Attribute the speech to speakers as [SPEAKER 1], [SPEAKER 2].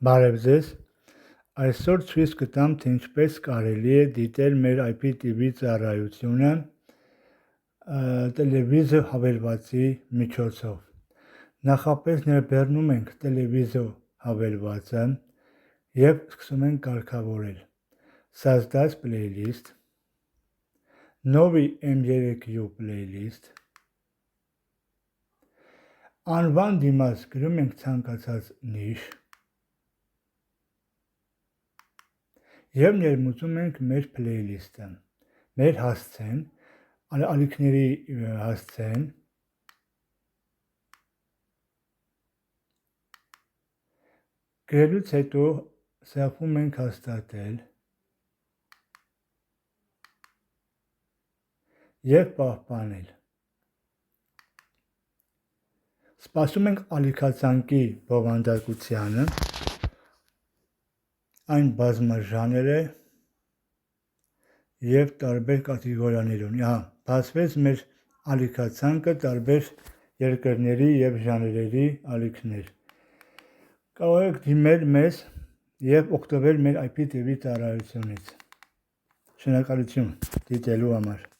[SPEAKER 1] Բարև ձեզ, այսօր ցույց կտամ, թե ինչպես կարելի է դիտել մեր IPTV ծառայությունը տելևիզոր հավելվածի միջոցով։ Նախապես ներբեռնում ենք տելևիզոր հավելվածը և սկսում ենք կարգավորել Создать playlist, Новый M3U playlist, անվան դիմաց գրում ենք ցանկացած նիշ և ներմուծում ենք մեր playlist-ը, մեր հասցեն, ալիքների հասցեն, գրելուց հետո սեղմում ենք հաստատել և պահպանել։ Սպասում ենք ալիքացանկի բովանդակությանը, այն բազմաժանր է և տարբեր կատեգորիաներ ունի։ Բացվեց մեր ալիքացանկը տարբեր երկրների և ժանրերի ալիքներ։ Կարող եք դիմել մեզ և օգտվել մեր IPTV ծառայությունից։ Շնորհակալություն դիտելու համար։